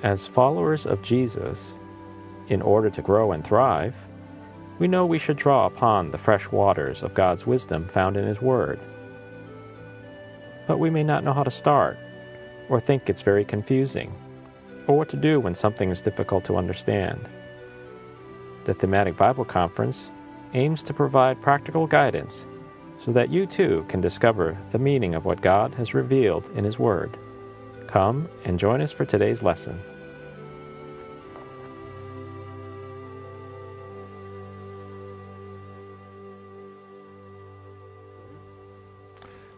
As followers of Jesus, in order to grow and thrive, we know we should draw upon the fresh waters of God's wisdom found in His Word. But we may not know how to start, or think it's very confusing, or what to do when something is difficult to understand. The Thematic Bible Conference aims to provide practical guidance so that you too can discover the meaning of what God has revealed in His Word. Come and join us for today's lesson.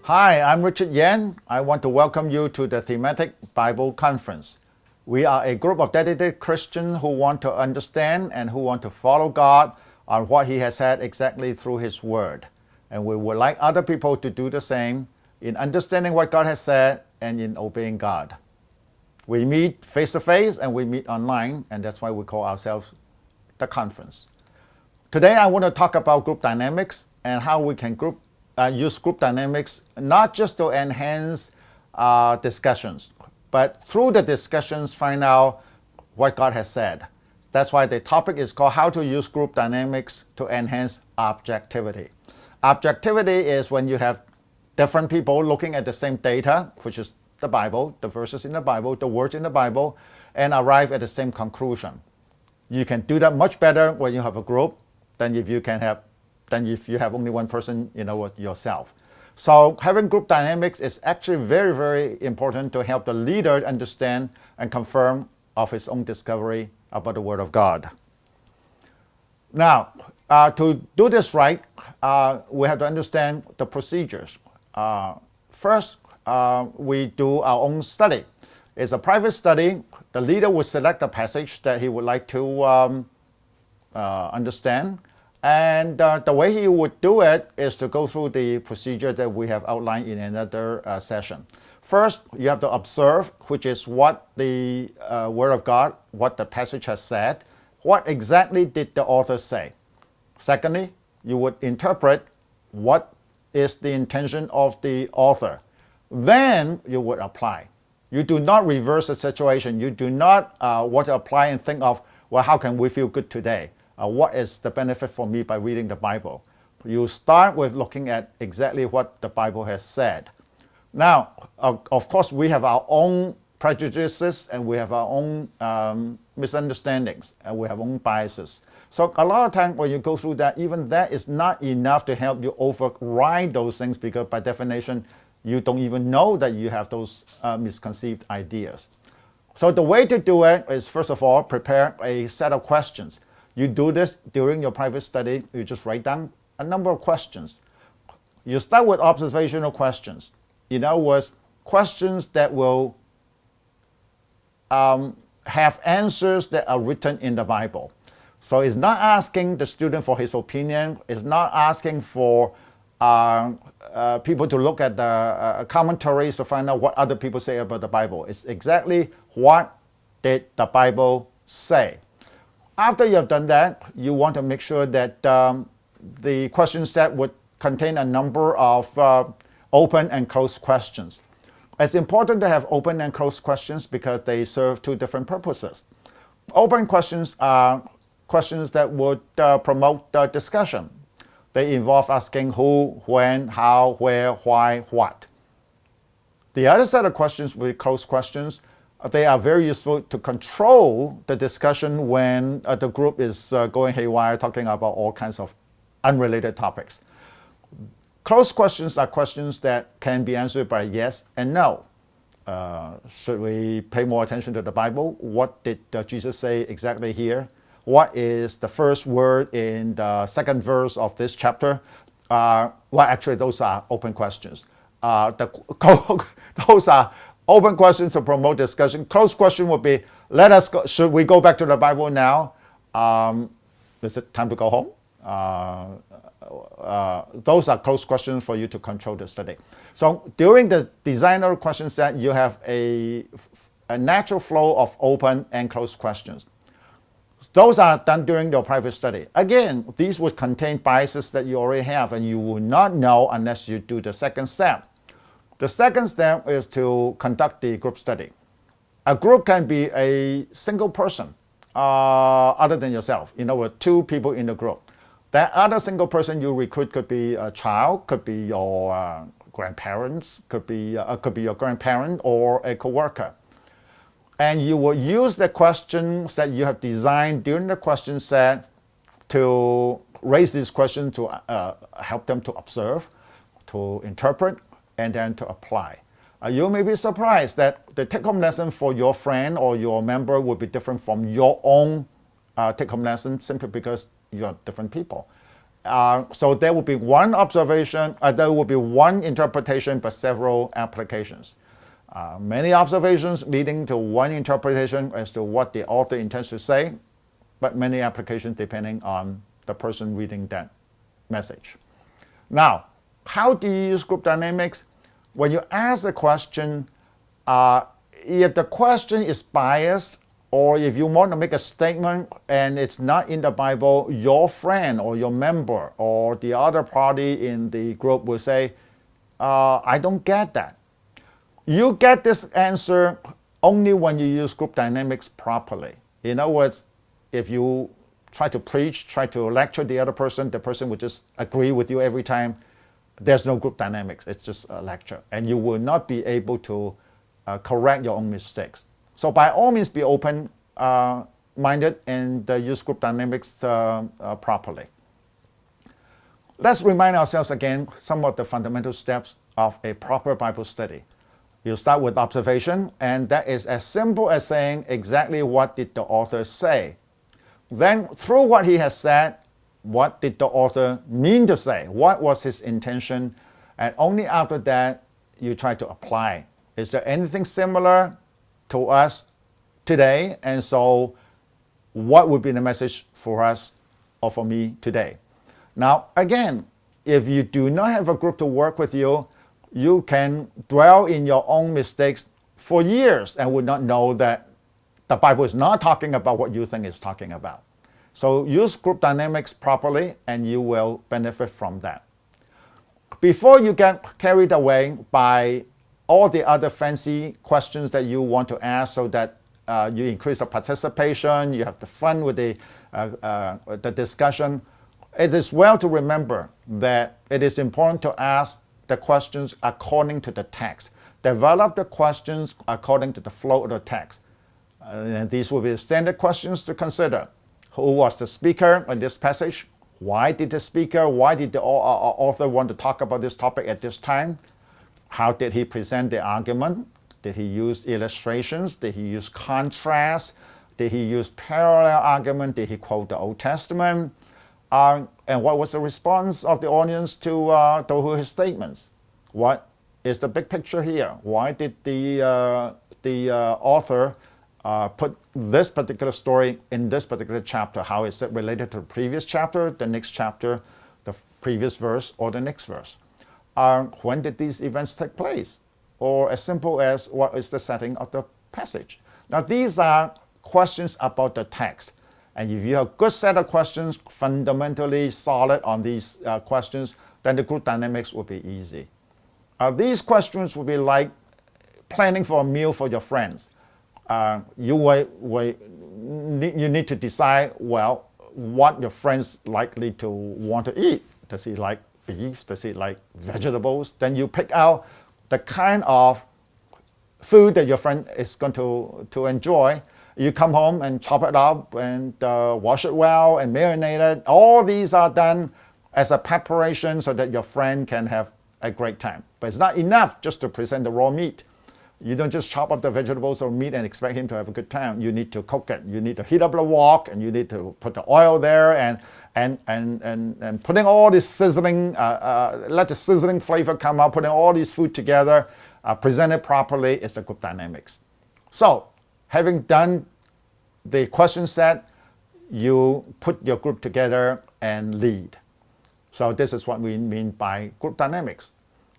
Hi, I'm Richard Yan. I want to welcome you to the Thematic Bible Conference. We are a group of dedicated Christians who want to understand and who want to follow God on what He has said exactly through His Word. And we would like other people to do the same in understanding what God has said and in obeying God. We meet face-to-face and we meet online, and that's why we call ourselves the conference. Today I want to talk about group dynamics and how we can use group dynamics not just to enhance discussions, but through the discussions find out what God has said. That's why the topic is called How to Use Group Dynamics to Enhance Objectivity. Objectivity is when you have different people looking at the same data, which is the Bible, the verses in the Bible, the words in the Bible, and arrive at the same conclusion. You can do that much better when you have a group than if you have only one person, yourself. So having group dynamics is actually very, very important to help the leader understand and confirm of his own discovery about the Word of God. Now, to do this right, we have to understand the procedures. First, we do our own study. It's a private study. The leader will select a passage that he would like to understand. And the way he would do it is to go through the procedure that we have outlined in another session. First, you have to observe, which is what the Word of God, what the passage has said. What exactly did the author say? Secondly, you would interpret what is the intention of the author. Then you would apply. You do not reverse the situation. You do not want to apply and think of, well, how can we feel good today? What is the benefit for me by reading the Bible? You start with looking at exactly what the Bible has said. Now, of course, we have our own prejudices and we have our own misunderstandings and we have our own biases. So a lot of times when you go through that, even that is not enough to help you override those things because by definition, you don't even know that you have those misconceived ideas. So the way to do it is, first of all, prepare a set of questions. You do this during your private study. You just write down a number of questions. You start with observational questions. In other words, questions that will have answers that are written in the Bible. So it's not asking the student for his opinion. It's not asking for people to look at the commentaries to find out what other people say about the Bible. It's exactly what did the Bible say. After you have done that, you want to make sure that the question set would contain a number of open and closed questions. It's important to have open and closed questions because they serve two different purposes. Open questions are questions that would promote discussion. They involve asking who, when, how, where, why, what. The other set of questions with closed questions, they are very useful to control the discussion when the group is going haywire, talking about all kinds of unrelated topics. Closed questions are questions that can be answered by yes and no. Should we pay more attention to the Bible? What did Jesus say exactly here? What is the first word in the second verse of this chapter? Well, actually, those are open questions. Those are open questions to promote discussion. Closed question would be, should we go back to the Bible now? Is it time to go home? those are closed questions for you to control the study. So during the designer question set, you have a natural flow of open and closed questions. Those are done during your private study. Again, these would contain biases that you already have, and you will not know unless you do the second step. The second step is to conduct the group study. A group can be a single person other than yourself, with two people in the group. That other single person you recruit could be a child, could be your grandparents, could be your grandparent or a coworker. And you will use the questions that you have designed during the question set to raise these questions to help them to observe, to interpret, and then to apply. You may be surprised that the take-home lesson for your friend or your member will be different from your own take-home lesson simply because you're different people. So there will be one observation, there will be one interpretation, but several applications. Many observations leading to one interpretation as to what the author intends to say, but many applications depending on the person reading that message. Now, how do you use group dynamics? When you ask a question, if the question is biased, or if you want to make a statement and it's not in the Bible, your friend or your member or the other party in the group will say, I don't get that. You get this answer only when you use group dynamics properly. In other words, if you try to preach, try to lecture the other person, the person will just agree with you every time. There's no group dynamics. It's just a lecture. And you will not be able to correct your own mistakes. So by all means, be open-minded and use group dynamics properly. Let's remind ourselves again some of the fundamental steps of a proper Bible study. You start with observation, and that is as simple as saying exactly what did the author say. Then through what he has said, what did the author mean to say? What was his intention? And only after that, you try to apply. Is there anything similar to us today? And so what would be the message for us or for me today? Now, again, if you do not have a group to work with you, you can dwell in your own mistakes for years and would not know that the Bible is not talking about what you think it's talking about. So use group dynamics properly and you will benefit from that. Before you get carried away by all the other fancy questions that you want to ask so that you increase the participation, you have the fun with the discussion, it is well to remember that it is important to ask the questions according to the text. Develop the questions according to the flow of the text. And these will be standard questions to consider. Who was the speaker in this passage? Why did the author want to talk about this topic at this time? How did he present the argument? Did he use illustrations? Did he use contrast? Did he use parallel argument? Did he quote the Old Testament? And what was the response of the audience to his statements? What is the big picture here? Why did the author put this particular story in this particular chapter? How is it related to the previous chapter, the next chapter, the previous verse, or the next verse? When did these events take place? Or as simple as what is the setting of the passage? Now these are questions about the text. And if you have a good set of questions, fundamentally solid on these questions, then the group dynamics will be easy. These questions will be like planning for a meal for your friends. You need to decide, well, what your friend's likely to want to eat. Does he like beef? Does he like vegetables? Then you pick out the kind of food that your friend is going to enjoy. You come home and chop it up and wash it well and marinate it. All these are done as a preparation so that your friend can have a great time. But it's not enough just to present the raw meat. You don't just chop up the vegetables or meat and expect him to have a good time. You need to cook it. You need to heat up the wok, and you need to put the oil there and putting all this sizzling, let the sizzling flavor come out, putting all these food together, present it properly is the group dynamics. So, having done the question set, you put your group together and lead. So this is what we mean by group dynamics.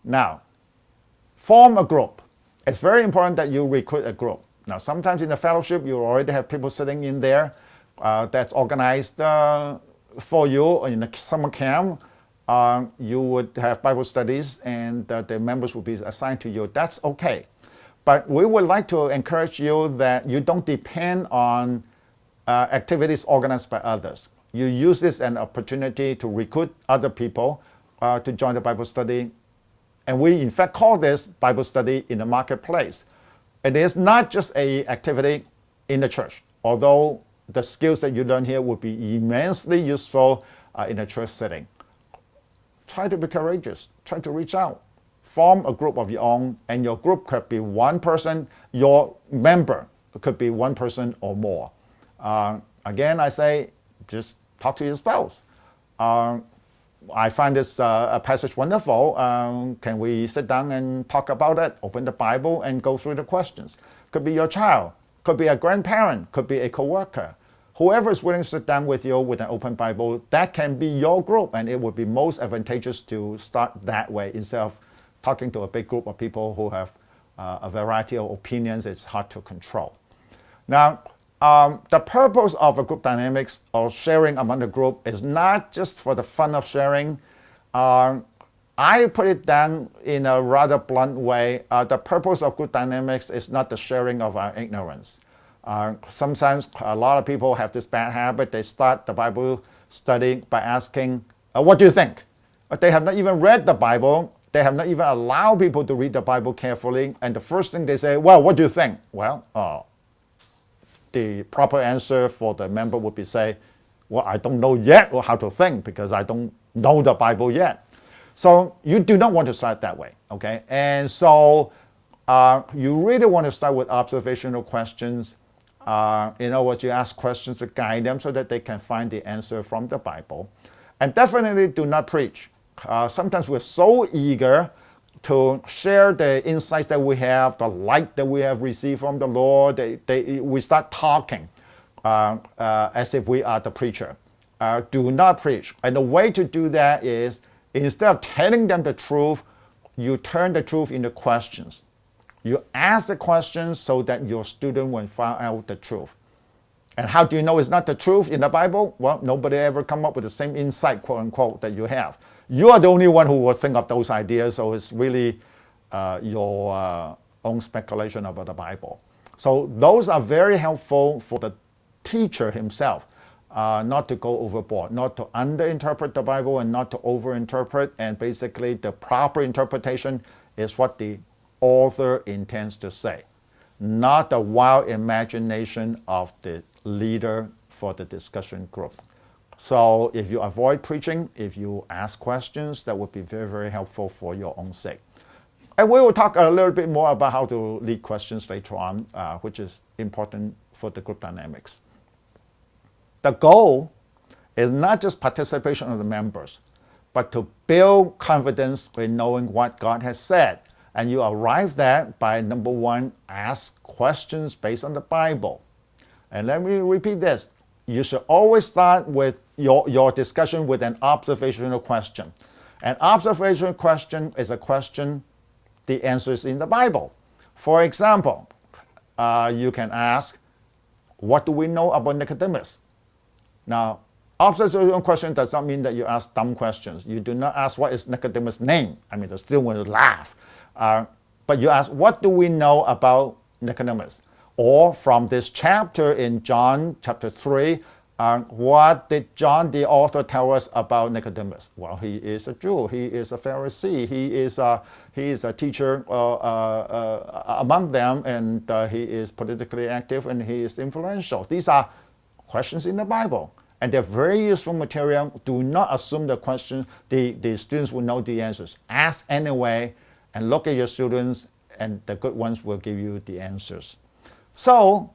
Now, form a group. It's very important that you recruit a group. Now, sometimes in the fellowship, you already have people sitting in there that's organized for you. Or in the summer camp, you would have Bible studies and the members will be assigned to you. That's okay. But we would like to encourage you that you don't depend on activities organized by others. You use this as an opportunity to recruit other people to join the Bible study. And we, in fact, call this Bible study in the marketplace. It is not just an activity in the church, although the skills that you learn here will be immensely useful in a church setting. Try to be courageous. Try to reach out. Form a group of your own, and your group could be one person. Your member could be one person or more. Again, I say, just talk to your spouse. I find this passage wonderful. Can we sit down and talk about it? Open the Bible and go through the questions. Could be your child, could be a grandparent, could be a coworker. Whoever is willing to sit down with you with an open Bible, that can be your group, and it would be most advantageous to start that way instead of talking to a big group of people who have a variety of opinions. It's hard to control. Now, the purpose of a group dynamics or sharing among the group is not just for the fun of sharing. I put it down in a rather blunt way. The purpose of group dynamics is not the sharing of our ignorance. Sometimes a lot of people have this bad habit. They start the Bible study by asking, what do you think? But they have not even read the Bible. They have not even allowed people to read the Bible carefully. And the first thing they say, well, what do you think? Well, the proper answer for the member would be say, well, I don't know yet how to think because I don't know the Bible yet. So you do not want to start that way, okay? And so you really want to start with observational questions. In other words, you ask questions to guide them so that they can find the answer from the Bible. And definitely do not preach. Sometimes we're so eager to share the insights that we have, the light that we have received from the Lord. We start talking as if we are the preacher. Do not preach. And the way to do that is, instead of telling them the truth, you turn the truth into questions. You ask the questions so that your student will find out the truth. And how do you know it's not the truth in the Bible? Well, nobody ever come up with the same insight, quote unquote, that you have. You are the only one who will think of those ideas, so it's really your own speculation about the Bible. So those are very helpful for the teacher himself, not to go overboard, not to underinterpret the Bible and not to overinterpret. And basically the proper interpretation is what the author intends to say, not the wild imagination of the leader for the discussion group. So if you avoid preaching, if you ask questions, that would be very, very helpful for your own sake. And we will talk a little bit more about how to lead questions later on, which is important for the group dynamics. The goal is not just participation of the members, but to build confidence in knowing what God has said. And you arrive that by, number one, ask questions based on the Bible. And let me repeat this. You should always start with your discussion with an observational question. An observational question is a question, the answer is in the Bible. For example, you can ask, what do we know about Nicodemus? Now, observational question does not mean that you ask dumb questions. You do not ask, what is Nicodemus' name? I mean, the student will laugh. But you ask, what do we know about Nicodemus? Or from this chapter in John chapter 3, what did John the author tell us about Nicodemus? Well, he is a Jew. He is a Pharisee. He is a teacher among them, and he is politically active, and he is influential. These are questions in the Bible, and they're very useful material. Do not assume the question the students will know the answers. Ask anyway, and look at your students, and the good ones will give you the answers. So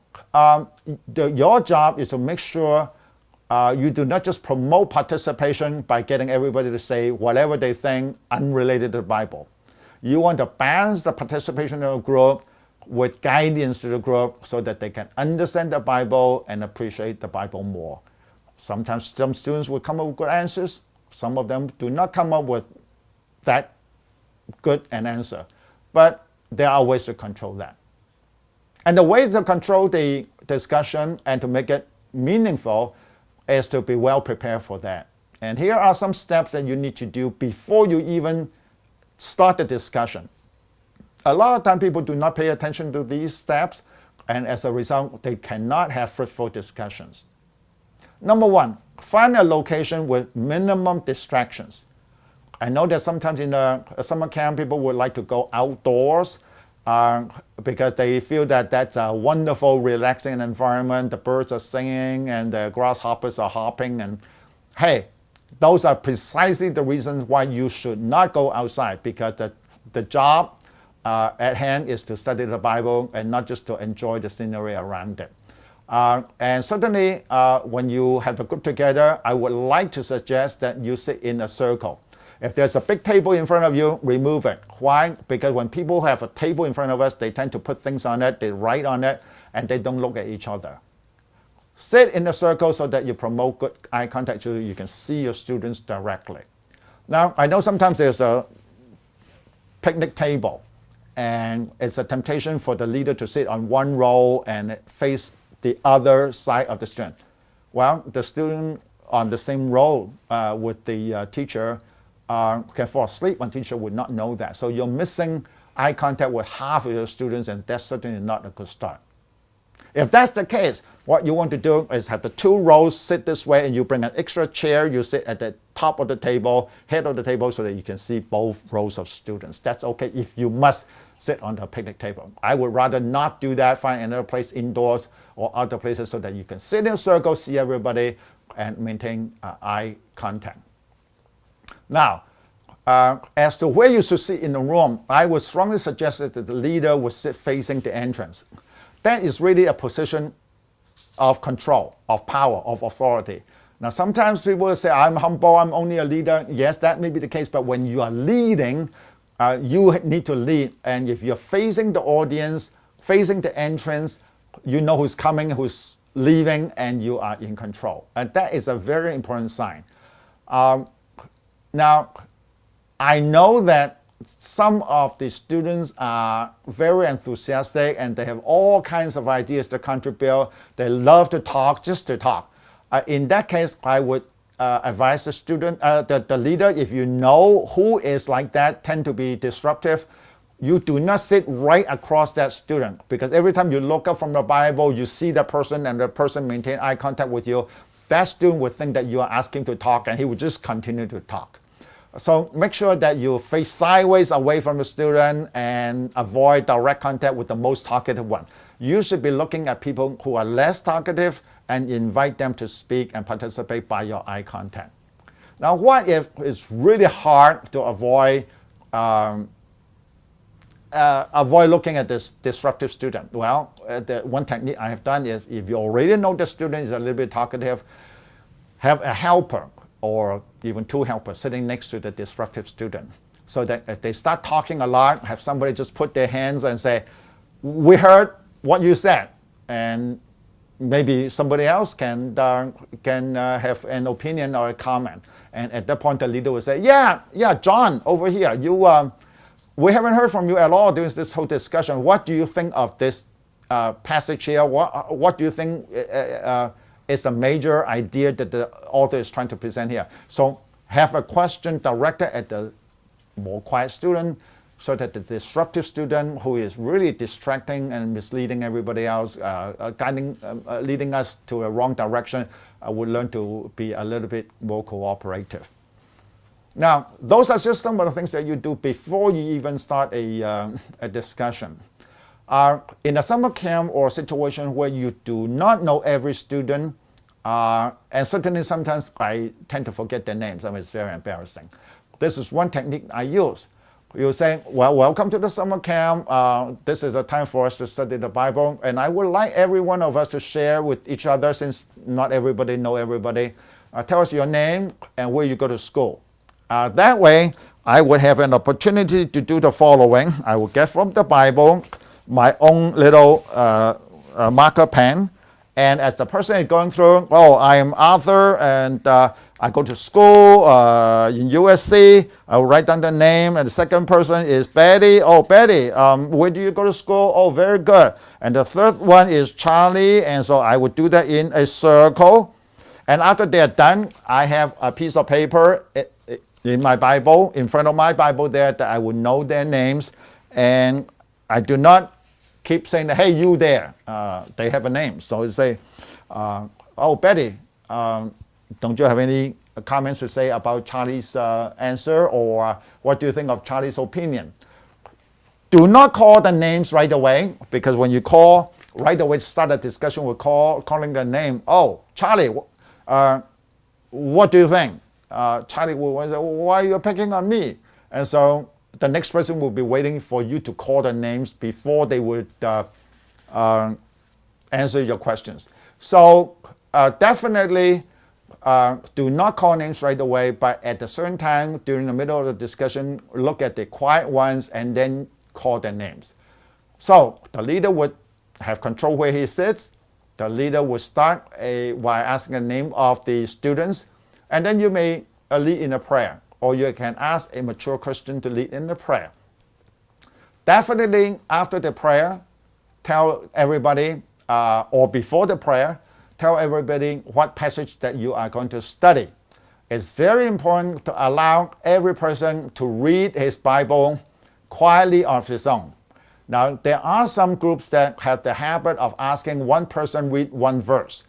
your job is to make sure you do not just promote participation by getting everybody to say whatever they think unrelated to the Bible. You want to balance the participation of the group with guidance to the group so that they can understand the Bible and appreciate the Bible more. Sometimes some students will come up with good answers. Some of them do not come up with that good an answer. But there are ways to control that. And the way to control the discussion and to make it meaningful is to be well prepared for that. And here are some steps that you need to do before you even start the discussion. A lot of time people do not pay attention to these steps, and as a result, they cannot have fruitful discussions. Number one, find a location with minimum distractions. I know that sometimes in a summer camp, people would like to go outdoors because they feel that that's a wonderful, relaxing environment. The birds are singing and the grasshoppers are hopping. And hey, those are precisely the reasons why you should not go outside, because the job at hand is to study the Bible and not just to enjoy the scenery around it. And certainly, when you have a group together, I would like to suggest that you sit in a circle. If there's a big table in front of you, remove it. Why? Because when people have a table in front of us, they tend to put things on it, they write on it, and they don't look at each other. Sit in a circle so that you promote good eye contact so you can see your students directly. Now, I know sometimes there's a picnic table, and it's a temptation for the leader to sit on one row and face the other side of the student. Well, the student on the same row with the teacher can fall asleep, and teacher would not know that. So you're missing eye contact with half of your students, and that's certainly not a good start. If that's the case, what you want to do is have the two rows sit this way, and you bring an extra chair, you sit at the top of the table, head of the table, so that you can see both rows of students. That's okay if you must sit on the picnic table. I would rather not do that, find another place indoors or other places so that you can sit in a circle, see everybody, and maintain eye contact. Now, as to where you should sit in the room, I would strongly suggest that the leader would sit facing the entrance. That is really a position of control, of power, of authority. Now, sometimes people will say, I'm humble, I'm only a leader. Yes, that may be the case, but when you are leading, you need to lead. And if you're facing the audience, facing the entrance, you know who's coming, who's leaving, and you are in control. And that is a very important sign. Now, I know that some of the students are very enthusiastic and they have all kinds of ideas to contribute. They love to talk, just to talk. In that case, I would advise the student, the leader, if you know who is like that, tend to be disruptive, you do not sit right across that student, because every time you look up from the Bible, you see that person and the person maintain eye contact with you, that student would think that you are asking to talk, and he would just continue to talk. So make sure that you face sideways away from the student and avoid direct contact with the most talkative one. You should be looking at people who are less talkative and invite them to speak and participate by your eye contact. Now, what if it's really hard to avoid looking at this disruptive student? Well, the one technique I have done is, if you already know the student is a little bit talkative, have a helper or even two helpers sitting next to the disruptive student, so that if they start talking a lot, have somebody just put their hands and say, we heard what you said, and maybe somebody else can have an opinion or a comment. And at that point, the leader will say, yeah, John, over here, we haven't heard from you at all during this whole discussion. What do you think of this passage here? What do you think is the major idea that the author is trying to present here? So have a question directed at the more quiet student, so that the disruptive student, who is really distracting and misleading everybody else, leading us to a wrong direction, would learn to be a little bit more cooperative. Now, those are just some of the things that you do before you even start a discussion. In a summer camp or situation where you do not know every student, and certainly sometimes I tend to forget their names, I mean, it's very embarrassing. This is one technique I use. You say, well, welcome to the summer camp. This is a time for us to study the Bible, and I would like every one of us to share with each other, since not everybody know everybody. Tell us your name and where you go to school. That way, I would have an opportunity to do the following. I will get from the Bible my own little marker pen, and as the person is going through, I am Arthur, and I go to school in USC. I will write down the name, and the second person is Betty. Oh, Betty, where do you go to school? Oh, very good. And the third one is Charlie, and so I would do that in a circle. And after they're done, I have a piece of paper in my Bible, in front of my Bible there, that I would know their names, and I do not keep saying, hey, you there. They have a name. So I say, oh, Betty, don't you have any comments to say about Charlie's answer, or what do you think of Charlie's opinion? Do not call the names right away, because when you call right away, start a discussion with calling the name. Oh, Charlie, what do you think? Charlie will say, why are you picking on me? And so the next person will be waiting for you to call the names before they would answer your questions. So definitely do not call names right away, but at a certain time during the middle of the discussion, look at the quiet ones and then call their names. So the leader would have control where he sits. The leader would start by asking the name of the students, and then you may lead in a prayer, or you can ask a mature Christian to lead in the prayer. Definitely after the prayer, tell everybody, or before the prayer, tell everybody what passage that you are going to study. It's very important to allow every person to read his Bible quietly on his own. Now, there are some groups that have the habit of asking one person read one verse.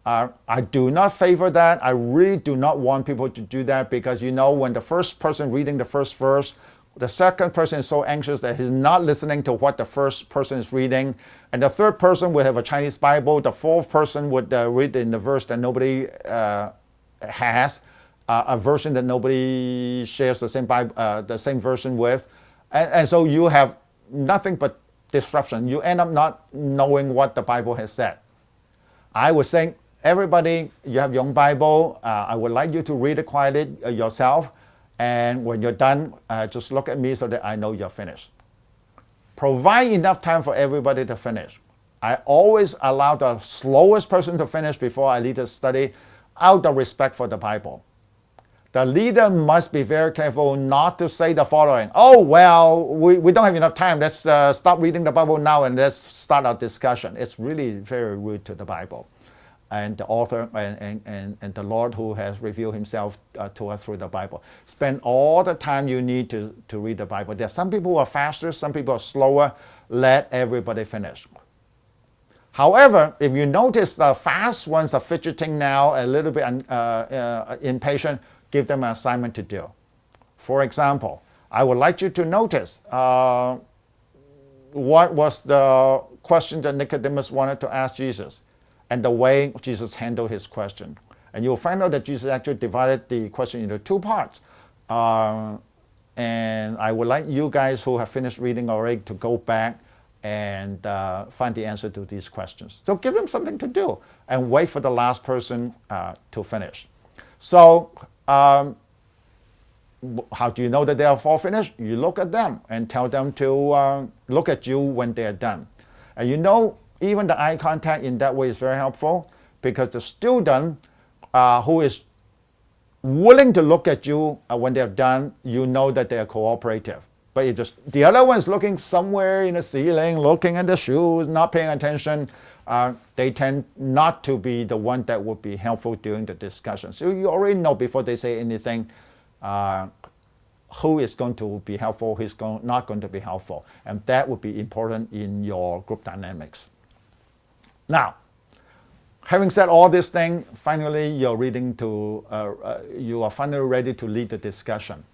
I do not favor that. I really do not want people to do that, because you know, when the first person reading the first verse, the second person is so anxious that he's not listening to what the first person is reading. And the third person would have a Chinese Bible. The fourth person would read in the verse that nobody has, a version that nobody shares the same version with. And so you have nothing but disruption. You end up not knowing what the Bible has said. I would say, everybody, you have your own Bible. I would like you to read it quietly yourself. And when you're done, just look at me so that I know you're finished. Provide enough time for everybody to finish. I always allow the slowest person to finish before I lead the study, out of respect for the Bible. The leader must be very careful not to say the following: oh, well, we don't have enough time. Let's stop reading the Bible now and let's start our discussion. It's really very rude to the Bible and the author and the Lord who has revealed himself to us through the Bible. Spend all the time you need to read the Bible. There are some people who are faster, some people are slower. Let everybody finish. However, if you notice the fast ones are fidgeting now, a little bit impatient, give them an assignment to do. For example, I would like you to notice what was the question that Nicodemus wanted to ask Jesus, and the way Jesus handled his question. And you'll find out that Jesus actually divided the question into two parts. And I would like you guys who have finished reading already to go back and find the answer to these questions. So give them something to do and wait for the last person to finish. So how do you know that they are all finished? You look at them and tell them to look at you when they are done. And you know, even the eye contact in that way is very helpful, because the student who is willing to look at you when they're done, you know that they are cooperative. But if the other one is looking somewhere in the ceiling, looking at the shoes, not paying attention, they tend not to be the one that would be helpful during the discussion. So you already know before they say anything who is going to be helpful, who's not going to be helpful. And that would be important in your group dynamics. Now, having said all this thing, finally you are finally ready to lead the discussion.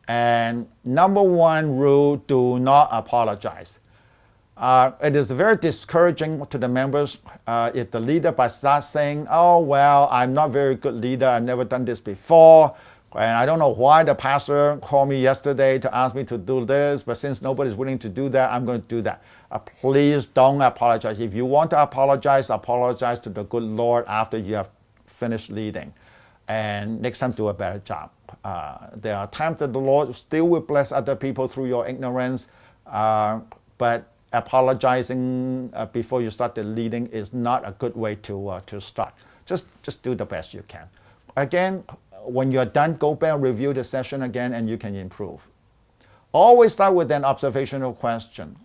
And number one rule: do not apologize. It is very discouraging to the members if the leader starts saying, oh, well, I'm not a very good leader, I've never done this before, and I don't know why the pastor called me yesterday to ask me to do this, but since nobody's willing to do that, I'm going to do that. Please don't apologize. If you want to apologize to the good Lord after you have finished leading. And next time, do a better job. There are times that the Lord still will bless other people through your ignorance, but apologizing before you start the leading is not a good way to start. Just do the best you can. Again, when you're done, go back and review the session again and you can improve. Always start with an observational question.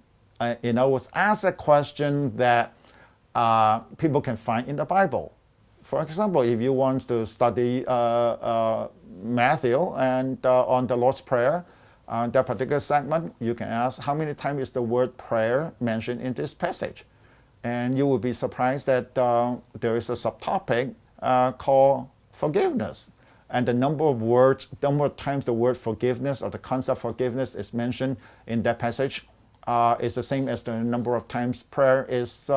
In other words, ask a question that people can find in the Bible. For example, if you want to study Matthew and on the Lord's Prayer, that particular segment, you can ask how many times is the word prayer mentioned in this passage. And you will be surprised that there is a subtopic called forgiveness. And the number of times the word forgiveness or the concept forgiveness is mentioned in that passage is the same as the number of times prayer is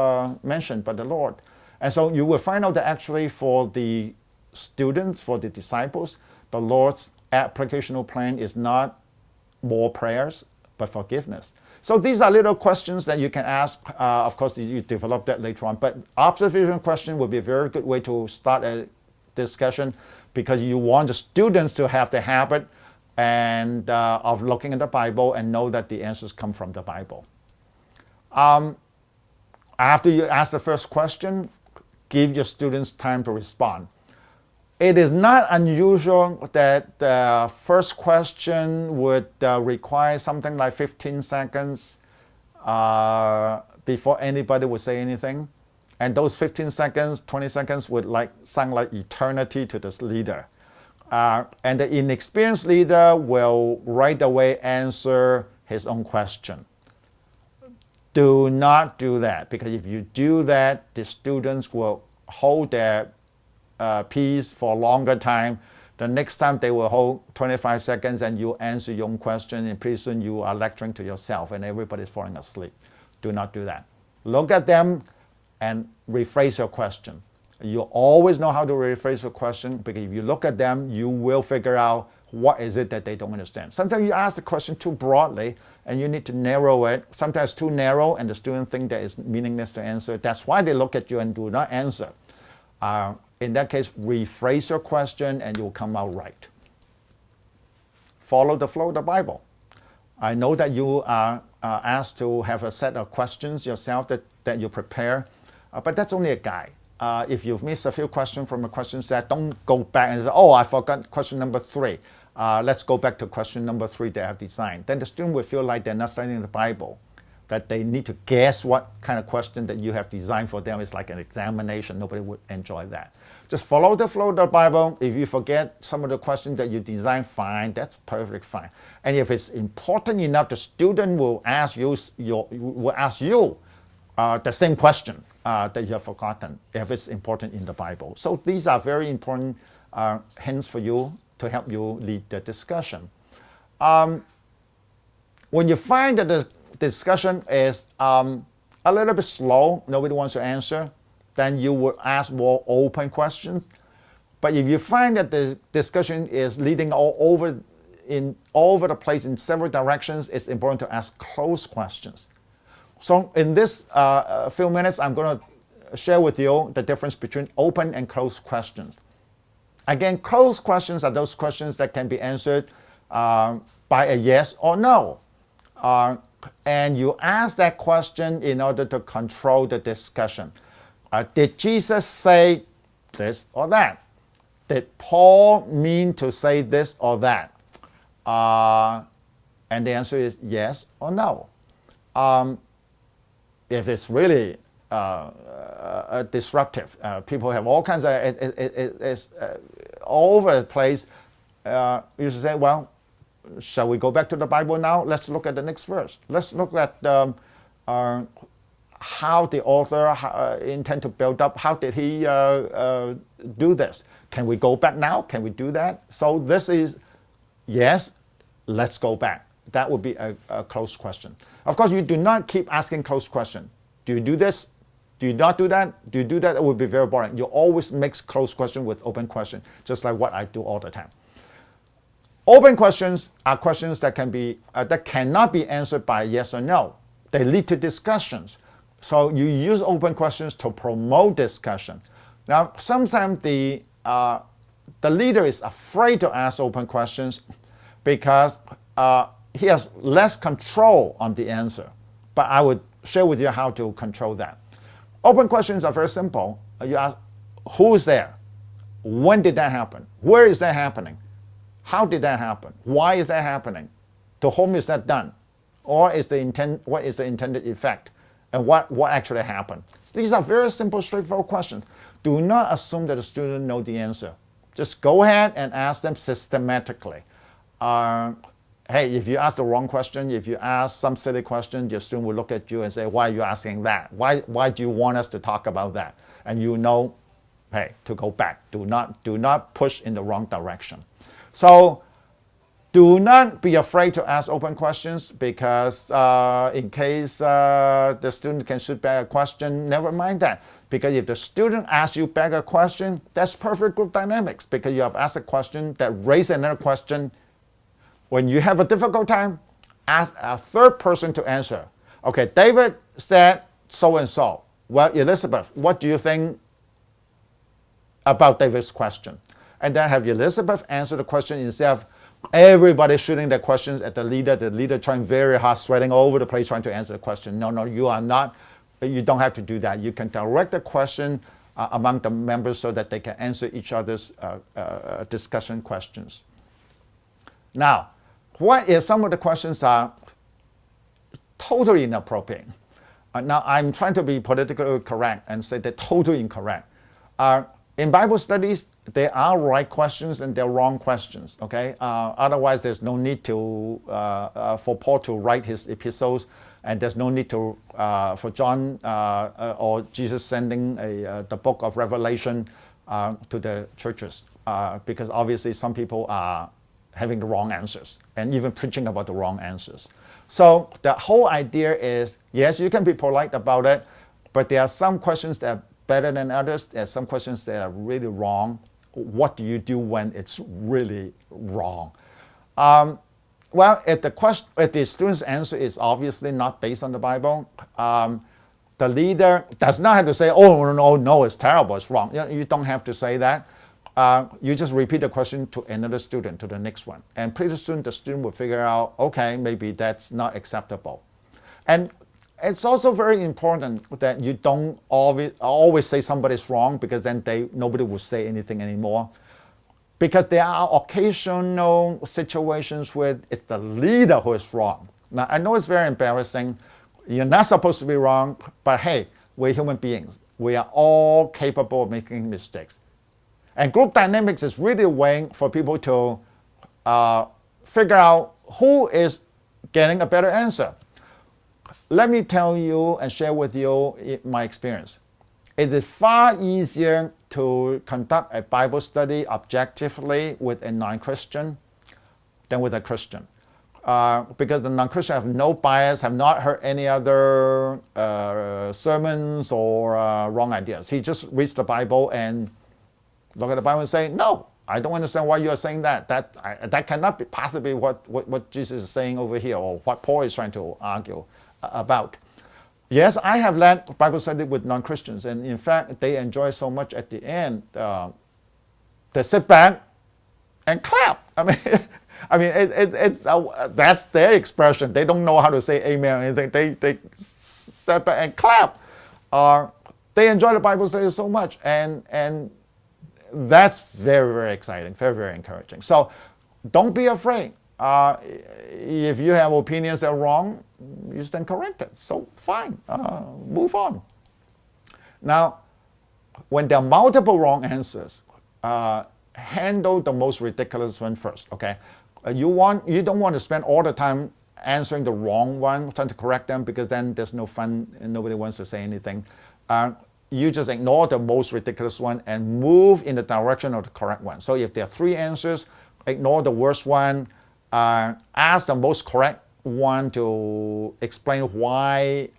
mentioned by the Lord. And so you will find out that actually for the students, for the disciples, the Lord's applicational plan is not more prayers, but forgiveness. So these are little questions that you can ask. Of course, you develop that later on. But observation question would be a very good way to start a discussion because you want the students to have the habit and of looking at the Bible and know that the answers come from the Bible. After you ask the first question, give your students time to respond. It is not unusual that the first question would require something like 15 seconds before anybody would say anything. And those 15 seconds, 20 seconds would sound like eternity to this leader. And the inexperienced leader will right away answer his own question. Do not do that, because if you do that, the students will hold their peace for a longer time. The next time they will hold 25 seconds and you answer your own question, and pretty soon you are lecturing to yourself and everybody's falling asleep. Do not do that. Look at them and rephrase your question. You always know how to rephrase your question because if you look at them, you will figure out what is it that they don't understand. Sometimes you ask the question too broadly and you need to narrow it. Sometimes too narrow and the student think that it's meaningless to answer. That's why they look at you and do not answer. In that case, rephrase your question and you'll come out right. Follow the flow of the Bible. I know that you are asked to have a set of questions yourself that you prepare, but that's only a guide. If you've missed a few questions from a question set, don't go back and say, oh, I forgot question number 3. Let's go back to question number 3 that I have designed. Then the student will feel like they're not studying the Bible, that they need to guess what kind of question that you have designed for them. It's like an examination. Nobody would enjoy that. Just follow the flow of the Bible. If you forget some of the questions that you designed, fine. That's perfectly fine. And if it's important enough, the student will ask you the same question that you have forgotten if it's important in the Bible. So these are very important hints for you to help you lead the discussion. When you find that the discussion is a little bit slow, nobody wants to answer, then you would ask more open questions. But if you find that the discussion is leading all over the place in several directions, it's important to ask closed questions. So in this few minutes, I'm going to share with you the difference between open and closed questions. Again, closed questions are those questions that can be answered by a yes or no. And you ask that question in order to control the discussion. Did Jesus say this or that? Did Paul mean to say this or that? And the answer is yes or no. If it's really disruptive, people have all kinds of, it's all over the place. You should say, well, shall we go back to the Bible now? Let's look at the next verse. Let's look at how the author intend to build up. How did he do this? Can we go back now? Can we do that? So this is, yes, let's go back. That would be a closed question. Of course, you do not keep asking closed questions. Do you do this? Do you not do that? Do you do that? It would be very boring. You always mix closed question with open question, just like what I do all the time. Open questions are questions that can be that cannot be answered by yes or no. They lead to discussions. So you use open questions to promote discussion. Now, sometimes the leader is afraid to ask open questions because he has less control on the answer. But I would share with you how to control that. Open questions are very simple. You ask, who's there? When did that happen? Where is that happening? How did that happen? Why is that happening? To whom is that done? Or is the what is the intended effect? And what actually happened? These are very simple, straightforward questions. Do not assume that the student knows the answer. Just go ahead and ask them systematically. Hey, if you ask the wrong question, if you ask some silly question, your student will look at you and say, why are you asking that? Why do you want us to talk about that? And you know, hey, to go back. Do not push in the wrong direction. So do not be afraid to ask open questions, because in case the student can shoot back a question, never mind that. Because if the student asks you back a question, that's perfect group dynamics, because you have asked a question that raises another question. When you have a difficult time, ask a third person to answer. Okay, David said so and so. Well, Elizabeth, what do you think about David's question? And then have Elizabeth answer the question instead of everybody shooting their questions at the leader trying very hard, sweating all over the place trying to answer the question. No, you are not. You don't have to do that. You can direct the question among the members so that they can answer each other's discussion questions. Now, what if some of the questions are totally inappropriate? Now, I'm trying to be politically correct and say they're totally incorrect. In Bible studies, there are right questions and there are wrong questions. Okay, otherwise there's no need to for Paul to write his epistles, and there's no need to for John or Jesus sending the book of Revelation to the churches, because obviously some people are having the wrong answers and even preaching about the wrong answers. So the whole idea is, yes, you can be polite about it, but there are some questions that are better than others. There are some questions that are really wrong. What do you do when it's really wrong? Well, if the student's answer is obviously not based on the Bible, the leader does not have to say, oh, no, it's terrible, it's wrong. You don't have to say that. You just repeat the question to another student, to the next one. And pretty soon the student will figure out, okay, maybe that's not acceptable. And it's also very important that you don't always say somebody's wrong, because then nobody will say anything anymore. Because there are occasional situations where it's the leader who is wrong. Now, I know it's very embarrassing. You're not supposed to be wrong, but hey, we're human beings. We are all capable of making mistakes. And group dynamics is really a way for people to figure out who is getting a better answer. Let me tell you and share with you my experience. It is far easier to conduct a Bible study objectively with a non-Christian than with a Christian. Because the non-Christian have no bias, have not heard any other sermons or wrong ideas. He just reads the Bible and look at the Bible and say, no, I don't understand why you are saying that. That cannot be possibly what Jesus is saying over here, or what Paul is trying to argue about. Yes, I have led Bible study with non-Christians, and in fact, they enjoy so much at the end. They sit back and clap. I mean, that's their expression. They don't know how to say amen or anything. They sit back and clap. They enjoy the Bible study so much, and that's very, very exciting, very, very encouraging. So don't be afraid. If you have opinions that are wrong, you stand corrected. So fine, move on. Now, when there are multiple wrong answers, handle the most ridiculous one first. Okay, you don't want to spend all the time answering the wrong one, trying to correct them, because then there's no fun and nobody wants to say anything. You just ignore the most ridiculous one and move in the direction of the correct one. So if there are 3 answers, ignore the worst one. Ask the most correct one to explain why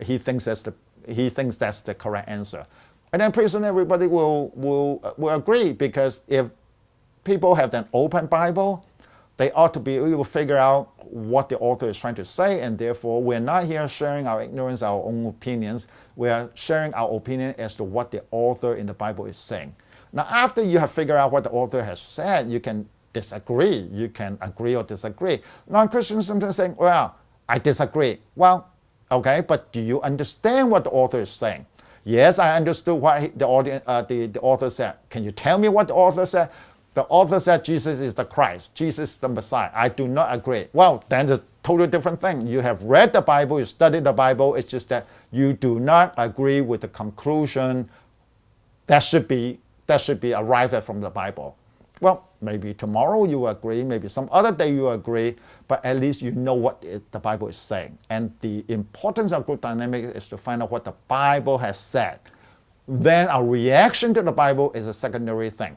he thinks that's the correct answer, and then pretty soon everybody will agree. Because if people have an open Bible, they ought to be able to figure out what the author is trying to say, and therefore we're not here sharing our ignorance, our own opinions. We are sharing our opinion as to what the author in the Bible is saying. Now, after you have figured out what the author has said, you can disagree. You can agree or disagree. Non-Christians sometimes say, well, I disagree. Well, okay, but do you understand what the author is saying? Yes, I understood what the author said. Can you tell me what the author said? The author said Jesus is the Christ. Jesus is the Messiah. I do not agree. Well, then it's a totally different thing. You have read the Bible, you studied the Bible. It's just that you do not agree with the conclusion that should be arrived at from the Bible. Well, maybe tomorrow you agree, maybe some other day you agree, but at least you know what the Bible is saying. And the importance of group dynamics is to find out what the Bible has said. Then our reaction to the Bible is a secondary thing.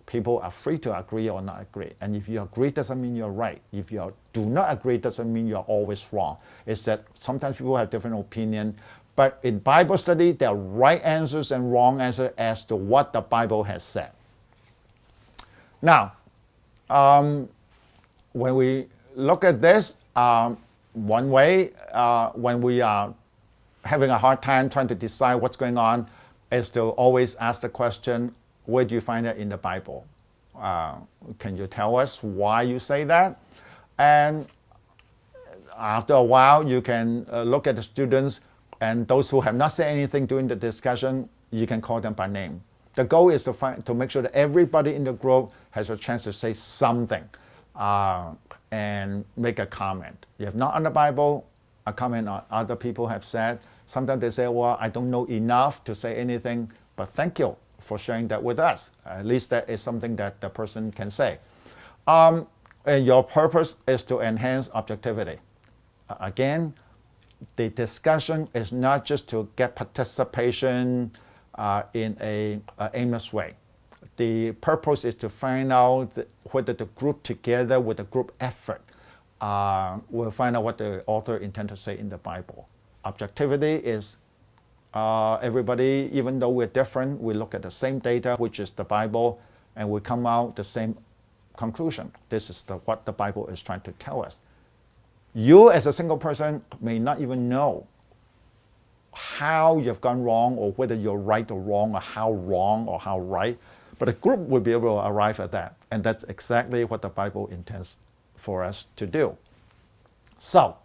People are free to agree or not agree. And if you agree, doesn't mean you're right. If you do not agree, doesn't mean you're always wrong. It's that sometimes people have different opinion. But in Bible study, there are right answers and wrong answers as to what the Bible has said. Now, when we look at this, one way when we are having a hard time trying to decide what's going on is to always ask the question, where do you find that in the Bible? Can you tell us why you say that? And after a while, you can look at the students, and those who have not said anything during the discussion, you can call them by name. The goal is to make sure that everybody in the group has a chance to say something and make a comment. If not on the Bible, a comment on other people have said. Sometimes they say, well, I don't know enough to say anything, but thank you for sharing that with us. At least that is something that the person can say. And your purpose is to enhance objectivity. Again, the discussion is not just to get participation in an aimless way. The purpose is to find out whether the group together with the group effort will find out what the author intended to say in the Bible. Objectivity is everybody, even though we're different, we look at the same data, which is the Bible, and we come out the same conclusion. This is what the Bible is trying to tell us. You as a single person may not even know how you've gone wrong, or whether you're right or wrong, or how right, but a group will be able to arrive at that. And that's exactly what the Bible intends for us to do. So,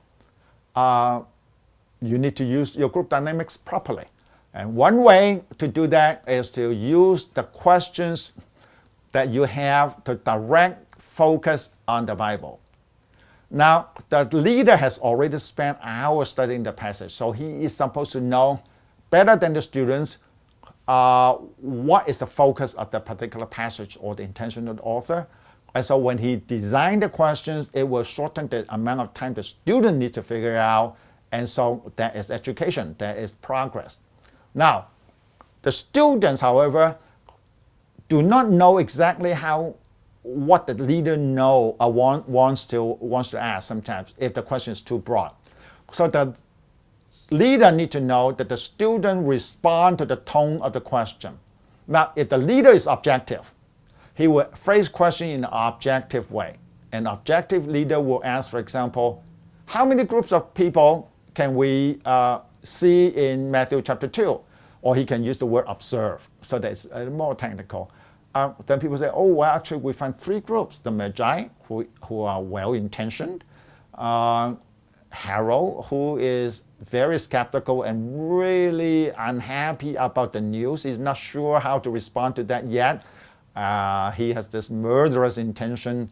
you need to use your group dynamics properly. And one way to do that is to use the questions that you have to direct focus on the Bible. Now, the leader has already spent hours studying the passage, so he is supposed to know better than the students what is the focus of the particular passage or the intention of the author. And so when he designed the questions, it will shorten the amount of time the student needs to figure out. And so that is education, that is progress. Now, the students, however, do not know exactly what the leader wants to ask sometimes if the question is too broad. So the leader needs to know that the student respond to the tone of the question. Now, if the leader is objective, he will phrase question in an objective way. An objective leader will ask, for example, how many groups of people can we see in Matthew chapter 2? Or he can use the word observe, so that it's more technical. Then people say, oh, well, actually, we find 3 groups. The Magi, who are well-intentioned. Harold, who is very skeptical and really unhappy about the news. He's not sure how to respond to that yet. He has this murderous intention.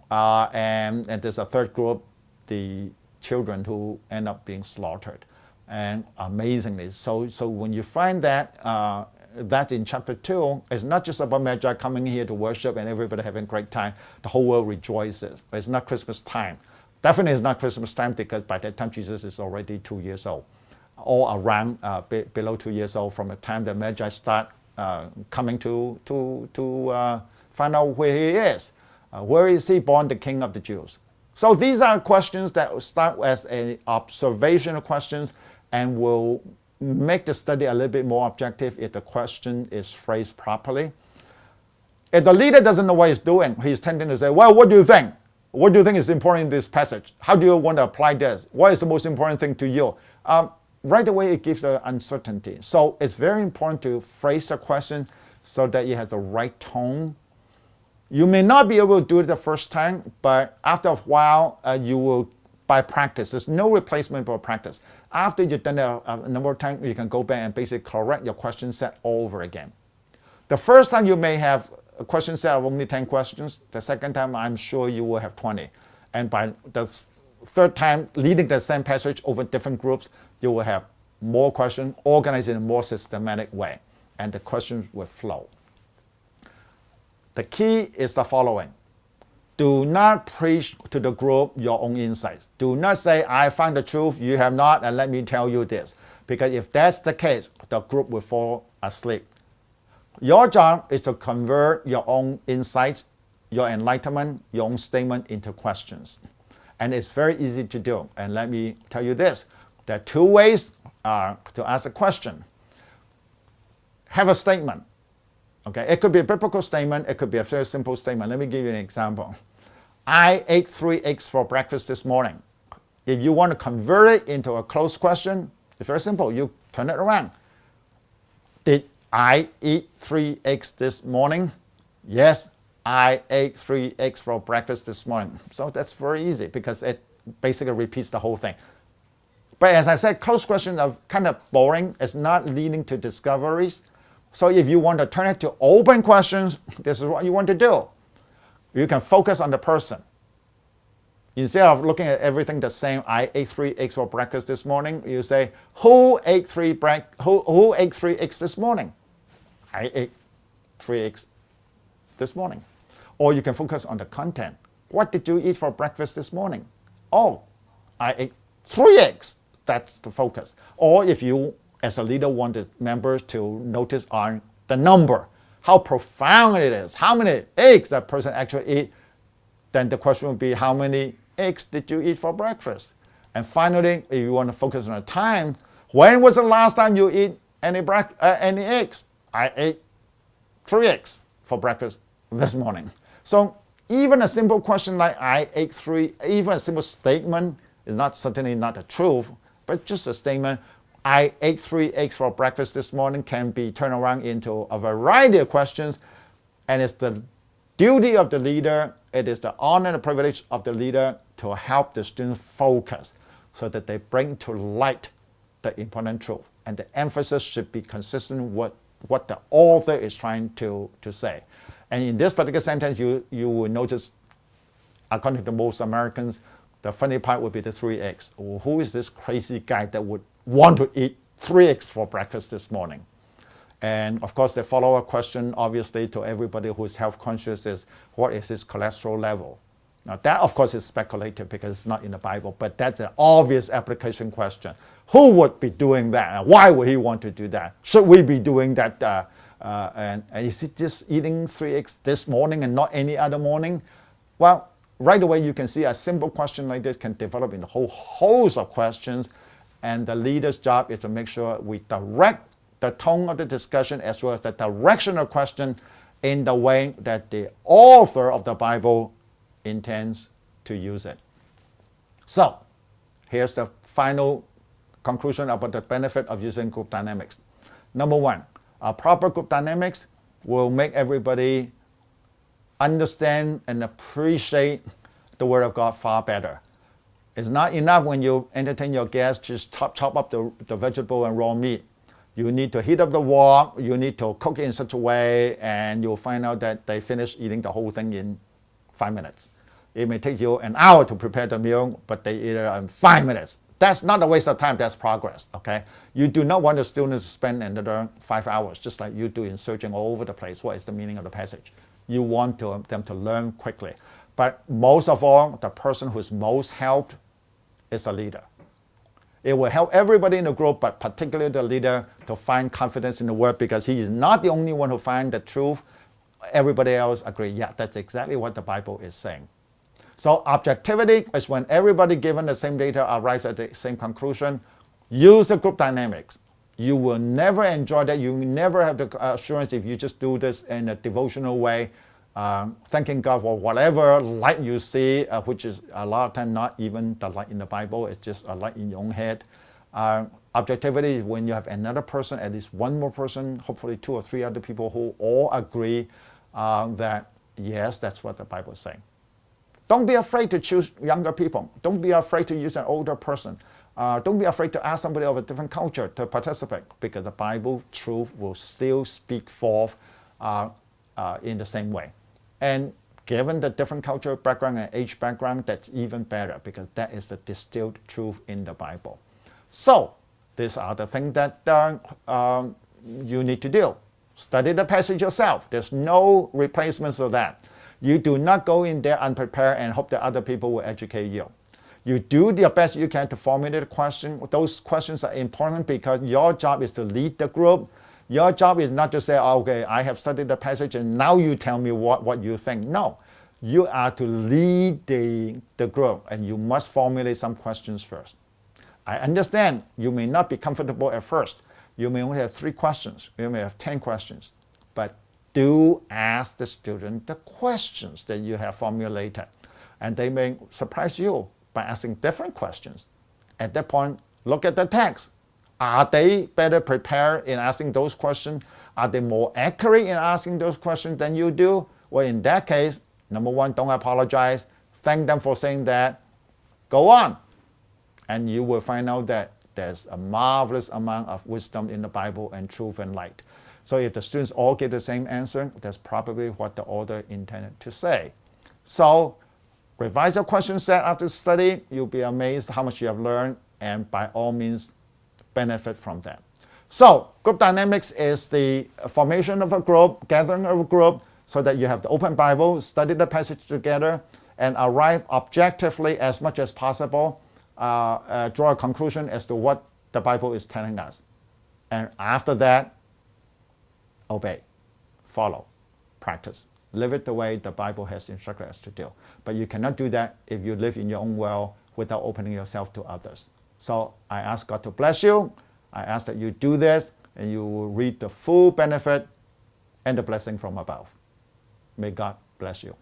And there's a 3rd group, the children who end up being slaughtered. And amazingly, so when you find that, that in chapter 2, it's not just about Magi coming here to worship and everybody having a great time. The whole world rejoices. It's not Christmas time. Definitely it's not Christmas time, because by that time Jesus is already 2 years old. Or around below 2 years old, from the time the Magi start coming to find out where he is. Where is he born, the King of the Jews? So these are questions that start as an observational questions and will make the study a little bit more objective if the question is phrased properly. If the leader doesn't know what he's doing, he's tending to say, well, what do you think? What do you think is important in this passage? How do you want to apply this? What is the most important thing to you? Right away, it gives an uncertainty. So it's very important to phrase the question so that it has the right tone. You may not be able to do it the first time, but after a while, you will by practice. There's no replacement for practice. After you've done it a number of times, you can go back and basically correct your question set over again. The first time you may have a question set of only 10 questions. The second time, I'm sure you will have 20. And by the third time, leading the same passage over different groups, you will have more questions organized in a more systematic way. And the questions will flow. The key is the following. Do not preach to the group your own insights. Do not say, I found the truth, you have not, and let me tell you this. Because if that's the case, the group will fall asleep. Your job is to convert your own insights, your enlightenment, your own statement into questions. And it's very easy to do. And let me tell you this. There are two ways to ask a question. Have a statement. Okay, it could be a biblical statement. It could be a very simple statement. Let me give you an example. I ate 3 eggs for breakfast this morning. If you want to convert it into a closed question, it's very simple. You turn it around. Did I eat 3 eggs this morning? Yes, I ate 3 eggs for breakfast this morning. So that's very easy because it basically repeats the whole thing. But as I said, closed questions are kind of boring. It's not leading to discoveries. So if you want to turn it to open questions, this is what you want to do. You can focus on the person. Instead of looking at everything the same, I ate 3 eggs for breakfast this morning, you say, who ate 3 eggs this morning? I ate 3 eggs this morning. Or you can focus on the content. What did you eat for breakfast this morning? Oh, I ate 3 eggs. That's the focus. Or if you, as a leader, want the members to notice on the number, how profound it is, how many eggs that person actually ate, then the question would be, how many eggs did you eat for breakfast? And finally, if you want to focus on the time, when was the last time you ate any eggs? I ate 3 eggs for breakfast this morning. So even a simple question like I ate 3, even a simple statement is certainly not the truth, but just a statement, I ate 3 eggs for breakfast this morning, can be turned around into a variety of questions. And it's the duty of the leader, it is the honor and the privilege of the leader to help the students focus so that they bring to light the important truth. And the emphasis should be consistent with what the author is trying to say. And in this particular sentence, you will notice, according to most Americans, the funny part would be the 3 eggs. Oh, who is this crazy guy that would want to eat 3 eggs for breakfast this morning? And of course, the follow-up question, obviously, to everybody who is health conscious is, what is his cholesterol level? Now, that, of course, is speculative because it's not in the Bible, but that's an obvious application question. Who would be doing that? And why would he want to do that? Should we be doing that? And is he just eating 3 eggs this morning and not any other morning? Well, right away, you can see a simple question like this can develop into a whole host of questions. And the leader's job is to make sure we direct the tone of the discussion as well as the direction of question in the way that the author of the Bible intends to use it. So, here's the final conclusion about the benefit of using group dynamics. Number 1, a proper group dynamics will make everybody understand and appreciate the Word of God far better. It's not enough when you entertain your guests to just chop up the vegetable and raw meat. You need to heat up the wok, you need to cook it in such a way, and you'll find out that they finish eating the whole thing in 5 minutes. It may take you an hour to prepare the meal, but they eat it in 5 minutes. That's not a waste of time, that's progress, okay? You do not want the students to spend another 5 hours, just like you do in searching all over the place. What is the meaning of the passage? You want them to learn quickly. But most of all, the person who is most helped is the leader. It will help everybody in the group, but particularly the leader, to find confidence in the Word because he is not the only one who finds the truth. Everybody else agree, yeah, that's exactly what the Bible is saying. So objectivity is when everybody given the same data arrives at the same conclusion. Use the group dynamics. You will never enjoy that. You never have the assurance if you just do this in a devotional way, thanking God for whatever light you see, which is a lot of time not even the light in the Bible. It's just a light in your own head. Objectivity is when you have another person, at least one more person, hopefully 2 or 3 other people who all agree that, yes, that's what the Bible is saying. Don't be afraid to choose younger people. Don't be afraid to use an older person. Don't be afraid to ask somebody of a different culture to participate, because the Bible truth will still speak forth in the same way. And given the different cultural background and age background, that's even better, because that is the distilled truth in the Bible. So these are the things that you need to do. Study the passage yourself. There's no replacements of that. You do not go in there unprepared and hope that other people will educate you. You do the best you can to formulate a question. Those questions are important because your job is to lead the group. Your job is not to say, okay, I have studied the passage and now you tell me what you think. No, you are to lead the group, and you must formulate some questions first. I understand you may not be comfortable at first. You may only have 3 questions. You may have 10 questions. But do ask the student the questions that you have formulated. And they may surprise you by asking different questions. At that point, look at the text. Are they better prepared in asking those questions? Are they more accurate in asking those questions than you do? Well, in that case, number 1, don't apologize. Thank them for saying that. Go on. And you will find out that there's a marvelous amount of wisdom in the Bible and truth and light. So if the students all get the same answer, that's probably what the author intended to say. So revise your question set after study. You'll be amazed how much you have learned, and by all means, benefit from that. So group dynamics is the formation of a group, gathering of a group, so that you have the open Bible, study the passage together, and arrive objectively as much as possible, draw a conclusion as to what the Bible is telling us. And after that, obey, follow, practice. Live it the way the Bible has instructed us to do. But you cannot do that if you live in your own world without opening yourself to others. So I ask God to bless you. I ask that you do this, and you will reap the full benefit and the blessing from above. May God bless you.